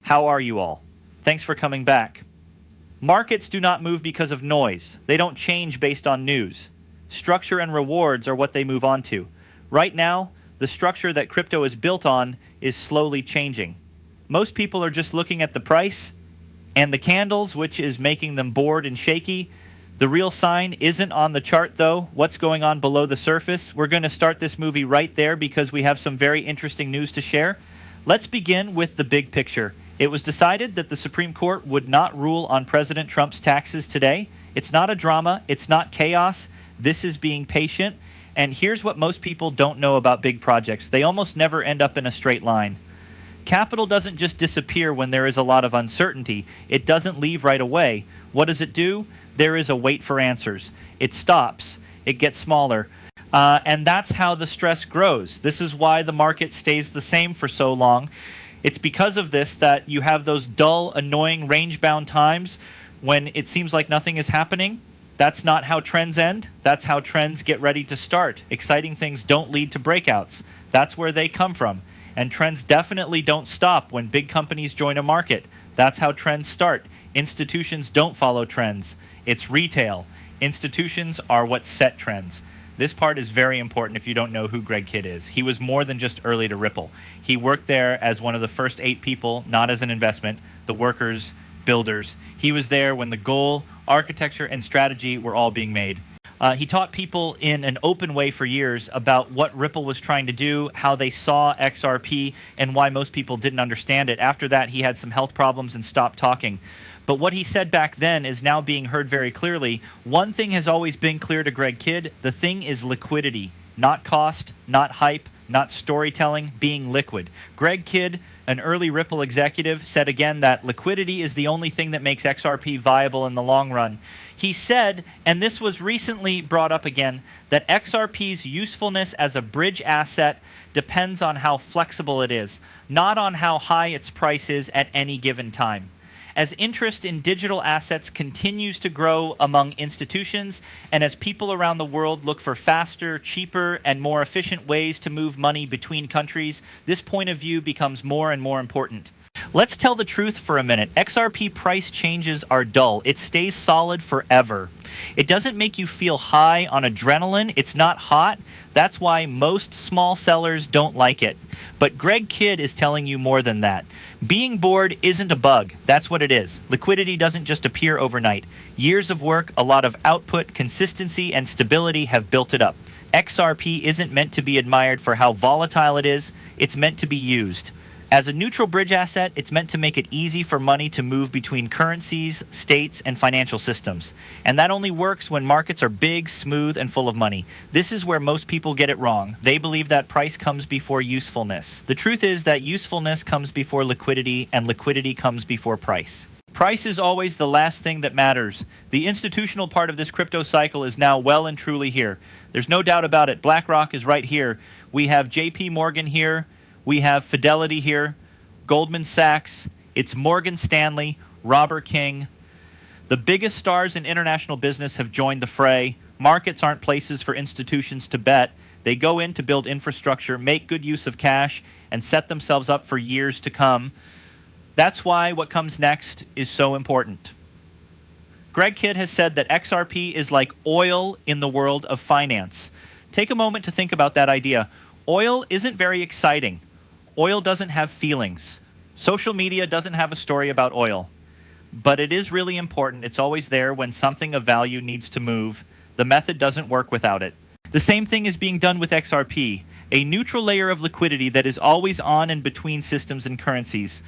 How are you all? Thanks for coming back. Markets do not move because of noise. They don't change based on news. Structure and rewards are what they move on to. Right now, the structure that crypto is built on is slowly changing. Most people are just looking at the price and the candles, which is making them bored and shaky. The real sign isn't on the chart, though. What's going on below the surface? We're going to start this movie right there because we have some very interesting news to share. Let's begin with the big picture. It was decided that the Supreme Court would not rule on President Trump's taxes today. It's not a drama. It's not chaos. This is being patient. And here's what most people don't know about big projects. They almost never end up in a straight line. Capital doesn't just disappear when there is a lot of uncertainty. It doesn't leave right away. What does it do? There is a wait for answers. It stops. It gets smaller. And that's how the stress grows. This is why the market stays the same for so long. It's because of this that you have those dull, annoying, range-bound times when it seems like nothing is happening. That's not how trends end. That's how trends get ready to start. Exciting things don't lead to breakouts. That's where they come from. And trends definitely don't stop when big companies join a market. That's how trends start. Institutions don't follow trends. It's retail. Institutions are what set trends. This part is very important if you don't know who Greg Kidd is. He was more than just early to Ripple. He worked there as one of the first 8 people, not as an investment, the workers, builders. He was there when the goal, architecture, and strategy were all being made. He taught people in an open way for years about what Ripple was trying to do, how they saw XRP, and why most people didn't understand it. After that, he had some health problems and stopped talking. But what he said back then is now being heard very clearly. One thing has always been clear to Greg Kidd. The thing is liquidity, not cost, not hype, not storytelling, being liquid. Greg Kidd, an early Ripple executive, said again that liquidity is the only thing that makes XRP viable in the long run. He said, and this was recently brought up again, that XRP's usefulness as a bridge asset depends on how flexible it is, not on how high its price is at any given time. As interest in digital assets continues to grow among institutions, and as people around the world look for faster, cheaper, and more efficient ways to move money between countries, this point of view becomes more and more important. Let's tell the truth for a minute. XRP price changes are dull. It stays solid forever. It doesn't make you feel high on adrenaline. It's not hot. That's why most small sellers don't like it. But Greg Kidd is telling you more than that. Being bored isn't a bug. That's what it is. Liquidity doesn't just appear overnight. Years of work, a lot of output, consistency, and stability have built it up. XRP isn't meant to be admired for how volatile it is. It's meant to be used. As a neutral bridge asset, it's meant to make it easy for money to move between currencies, states, and financial systems. And that only works when markets are big, smooth, and full of money. This is where most people get it wrong. They believe that price comes before usefulness. The truth is that usefulness comes before liquidity, and liquidity comes before price. Price is always the last thing that matters. The institutional part of this crypto cycle is now well and truly here. There's no doubt about it. BlackRock is right here. We have JP Morgan here. We have Fidelity here, Goldman Sachs, it's Morgan Stanley, Robert King. The biggest stars in international business have joined the fray. Markets aren't places for institutions to bet. They go in to build infrastructure, make good use of cash, and set themselves up for years to come. That's why what comes next is so important. Greg Kidd has said that XRP is like oil in the world of finance. Take a moment to think about that idea. Oil isn't very exciting. Oil doesn't have feelings. Social media doesn't have a story about oil. But it is really important. It's always there when something of value needs to move. The method doesn't work without it. The same thing is being done with XRP, a neutral layer of liquidity that is always on and between systems and currencies.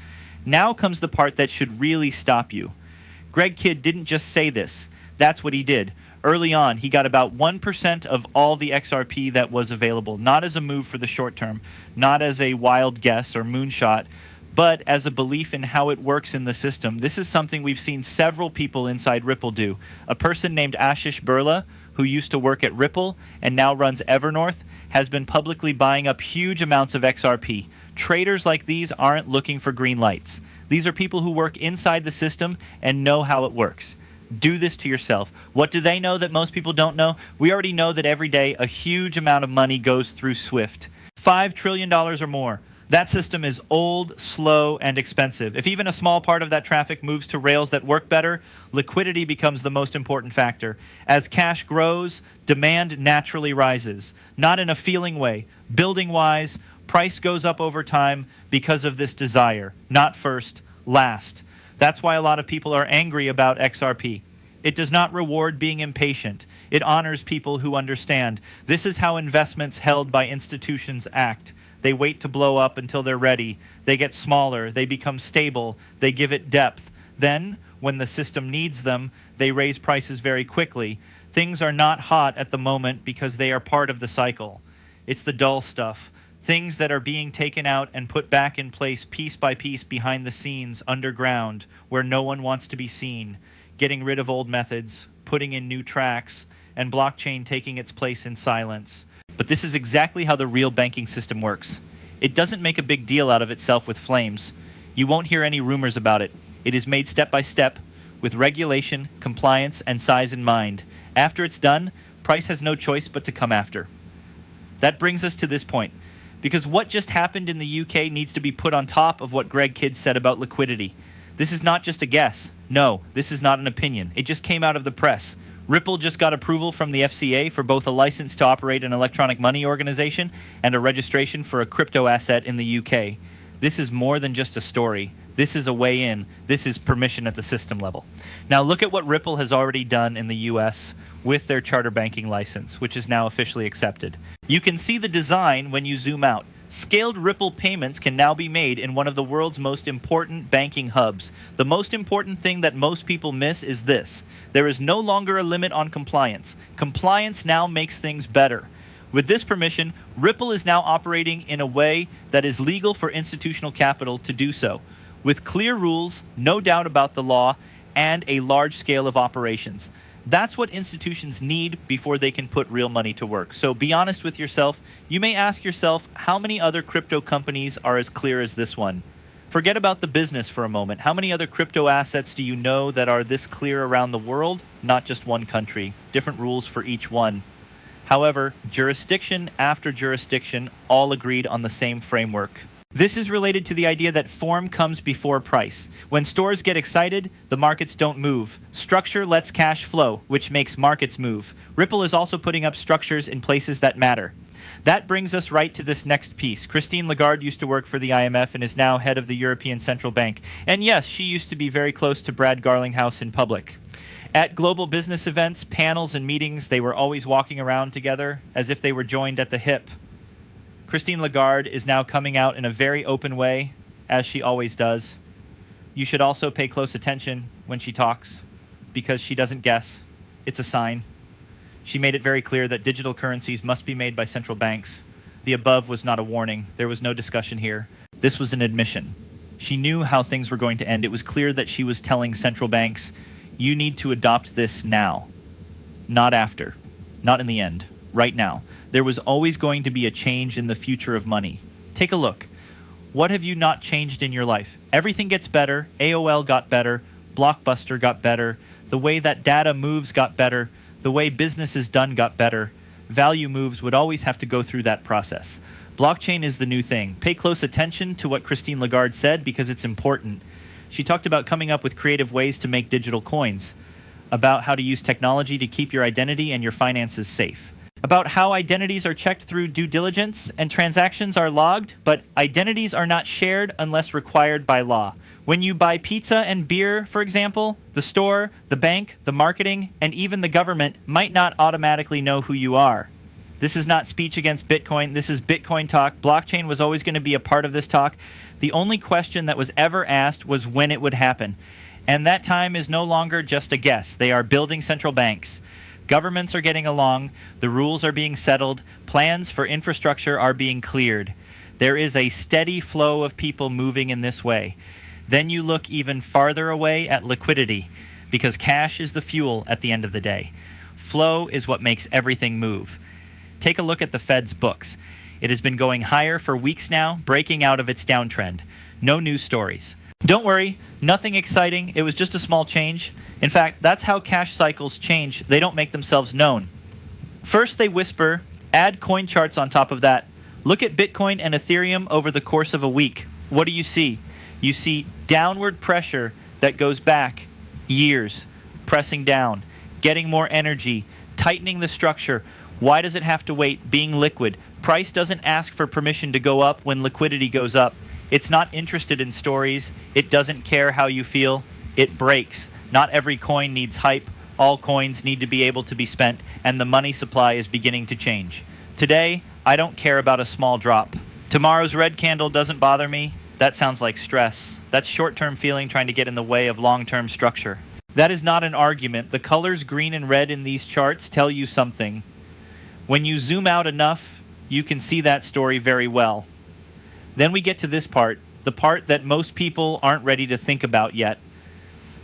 Now comes the part that should really stop you. Greg Kidd didn't just say this. That's what he did. Early on, he got about 1% of all the XRP that was available, not as a move for the short term, not as a wild guess or moonshot, but as a belief in how it works in the system. This is something we've seen several people inside Ripple do. A person named Ashish Birla, who used to work at Ripple and now runs Evernorth, has been publicly buying up huge amounts of XRP. Traders like these aren't looking for green lights. These are people who work inside the system and know how it works. Do this to yourself. What do they know that most people don't know? We already know that every day a huge amount of money goes through SWIFT. $5 trillion or more. That system is old, slow, and expensive. If even a small part of that traffic moves to rails that work better, liquidity becomes the most important factor. As cash grows, demand naturally rises. Not in a feeling way. Building-wise, price goes up over time because of this desire. Not first, last. That's why a lot of people are angry about XRP. It does not reward being impatient. It honors people who understand. This is how investments held by institutions act. They wait to blow up until they're ready. They get smaller. They become stable. They give it depth. Then, when the system needs them, they raise prices very quickly. Things are not hot at the moment because they are part of the cycle. It's the dull stuff. Things that are being taken out and put back in place piece by piece behind the scenes, underground, where no one wants to be seen. Getting rid of old methods, putting in new tracks, and blockchain taking its place in silence. But this is exactly how the real banking system works. It doesn't make a big deal out of itself with flames. You won't hear any rumors about it. It is made step by step, with regulation, compliance, and size in mind. After it's done, price has no choice but to come after. That brings us to this point, because what just happened in the UK needs to be put on top of what Greg Kidd said about liquidity. This is not just a guess. No, this is not an opinion. It just came out of the press. Ripple just got approval from the FCA for both a license to operate an electronic money organization and a registration for a crypto asset in the UK. This is more than just a story. This is a way in. This is permission at the system level. Now look at what Ripple has already done in the US with their charter banking license, which is now officially accepted. You can see the design when you zoom out. Scaled Ripple payments can now be made in one of the world's most important banking hubs. The most important thing that most people miss is this. There is no longer a limit on compliance. Compliance now makes things better. With this permission, Ripple is now operating in a way that is legal for institutional capital to do so, with clear rules, no doubt about the law, and a large scale of operations. That's what institutions need before they can put real money to work. So be honest with yourself. You may ask yourself, how many other crypto companies are as clear as this one? Forget about the business for a moment. How many other crypto assets do you know that are this clear around the world? Not just one country. Different rules for each one. However, jurisdiction after jurisdiction all agreed on the same framework. This is related to the idea that form comes before price. When stores get excited, the markets don't move. Structure lets cash flow, which makes markets move. Ripple is also putting up structures in places that matter. That brings us right to this next piece. Christine Lagarde used to work for the IMF and is now head of the European Central Bank. And yes, she used to be very close to Brad Garlinghouse in public. At global business events, panels, and meetings, they were always walking around together as if they were joined at the hip. Christine Lagarde is now coming out in a very open way, as she always does. You should also pay close attention when she talks, because she doesn't guess. It's a sign. She made it very clear that digital currencies must be made by central banks. The above was not a warning. There was no discussion here. This was an admission. She knew how things were going to end. It was clear that she was telling central banks, you need to adopt this now, not after, not in the end, right now. There was always going to be a change in the future of money. Take a look. What have you not changed in your life? Everything gets better. AOL got better. Blockbuster got better. The way that data moves got better. The way business is done got better. Value moves would always have to go through that process. Blockchain is the new thing. Pay close attention to what Christine Lagarde said because it's important. She talked about coming up with creative ways to make digital coins, about how to use technology to keep your identity and your finances safe, about how identities are checked through due diligence and transactions are logged, but identities are not shared unless required by law. When you buy pizza and beer, for example, the store, the bank, the marketing, and even the government might not automatically know who you are. This is not speech against Bitcoin. This is Bitcoin talk. Blockchain was always going to be a part of this talk. The only question that was ever asked was when it would happen. And that time is no longer just a guess. They are building central banks. Governments are getting along, the rules are being settled, plans for infrastructure are being cleared. There is a steady flow of people moving in this way. Then you look even farther away at liquidity, because cash is the fuel at the end of the day. Flow is what makes everything move. Take a look at the Fed's books. It has been going higher for weeks now, breaking out of its downtrend. No news stories. Don't worry, nothing exciting. It was just a small change. In fact, that's how cash cycles change. They don't make themselves known. First they whisper, add coin charts on top of that. Look at Bitcoin and Ethereum over the course of a week. What do you see? You see downward pressure that goes back years, pressing down, getting more energy, tightening the structure. Why does it have to wait? Being liquid. Price doesn't ask for permission to go up when liquidity goes up. It's not interested in stories. It doesn't care how you feel. It breaks. Not every coin needs hype. All coins need to be able to be spent, and the money supply is beginning to change. Today, I don't care about a small drop. Tomorrow's red candle doesn't bother me. That sounds like stress. That's short-term feeling trying to get in the way of long-term structure. That is not an argument. The colors green and red in these charts tell you something. When you zoom out enough, you can see that story very well. Then we get to this part, the part that most people aren't ready to think about yet.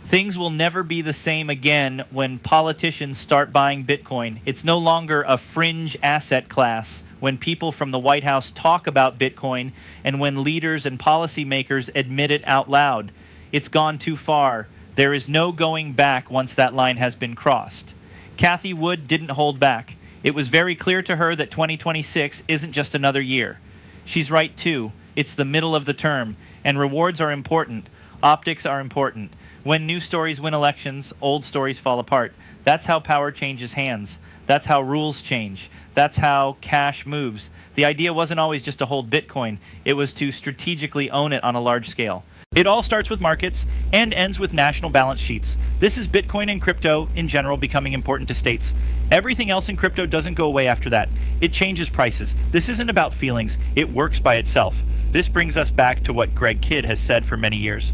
Things will never be the same again when politicians start buying Bitcoin. It's no longer a fringe asset class when people from the White House talk about Bitcoin and when leaders and policymakers admit it out loud. It's gone too far. There is no going back once that line has been crossed. Cathie Wood didn't hold back. It was very clear to her that 2026 isn't just another year. She's right too. It's the middle of the term, and rewards are important. Optics are important. When new stories win elections, old stories fall apart. That's how power changes hands. That's how rules change. That's how cash moves. The idea wasn't always just to hold Bitcoin. It was to strategically own it on a large scale. It all starts with markets and ends with national balance sheets. This is Bitcoin and crypto in general becoming important to states. Everything else in crypto doesn't go away after that. It changes prices. This isn't about feelings. It works by itself. This brings us back to what Greg Kidd has said for many years.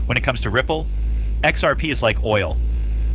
When it comes to Ripple, XRP is like oil.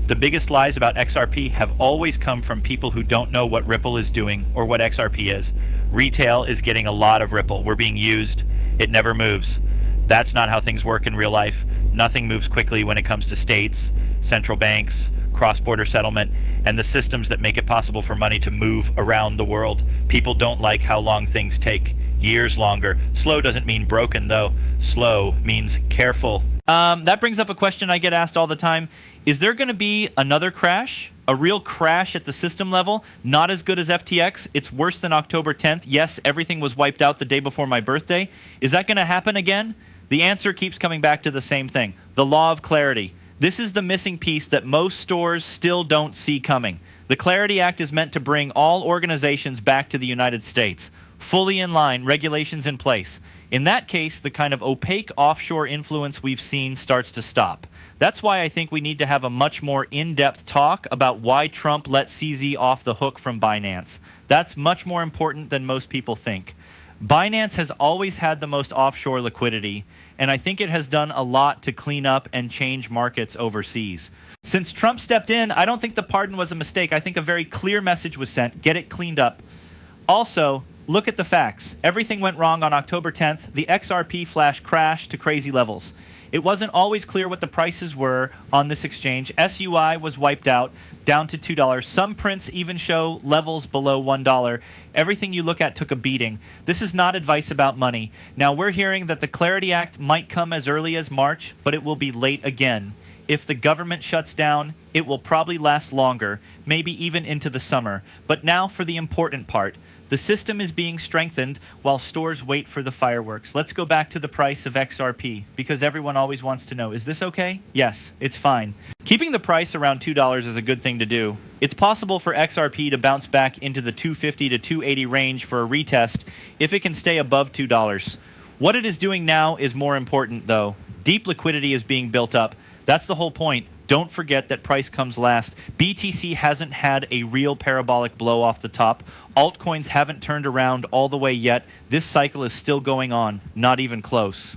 The biggest lies about XRP have always come from people who don't know what Ripple is doing or what XRP is. Retail is getting a lot of Ripple. We're being used. It never moves. That's not how things work in real life. Nothing moves quickly when it comes to states, central banks, cross-border settlement, and the systems that make it possible for money to move around the world. People don't like how long things take. Years longer. Slow doesn't mean broken, though. Slow means careful. That brings up a question I get asked all the time. Is there going to be another crash? A real crash at the system level? Not as good as FTX. It's worse than October 10th. Yes, everything was wiped out the day before my birthday. Is that going to happen again? The answer keeps coming back to the same thing. The law of clarity. This is the missing piece that most stores still don't see coming. The Clarity Act is meant to bring all organizations back to the United States. Fully in line, regulations in place. In that case, the kind of opaque offshore influence we've seen starts to stop. That's why I think we need to have a much more in-depth talk about why Trump let CZ off the hook from Binance. That's much more important than most people think. Binance has always had the most offshore liquidity, and I think it has done a lot to clean up and change markets overseas. Since Trump stepped in, I don't think the pardon was a mistake. I think a very clear message was sent. Get it cleaned up. Also, look at the facts. Everything went wrong on October 10th. The XRP flash crashed to crazy levels. It wasn't always clear what the prices were on this exchange. SUI was wiped out, down to $2. Some prints even show levels below $1. Everything you look at took a beating. This is not advice about money. Now, we're hearing that the Clarity Act might come as early as March, but it will be late again. If the government shuts down, it will probably last longer, maybe even into the summer. But now for the important part. The system is being strengthened while stores wait for the fireworks. Let's go back to the price of XRP, because everyone always wants to know, is this okay? Yes, it's fine. Keeping the price around $2 is a good thing to do. It's possible for XRP to bounce back into the $250 to $280 range for a retest if it can stay above $2. What it is doing now is more important, though. Deep liquidity is being built up. That's the whole point. Don't forget that price comes last. BTC hasn't had a real parabolic blow off the top. Altcoins haven't turned around all the way yet. This cycle is still going on, not even close.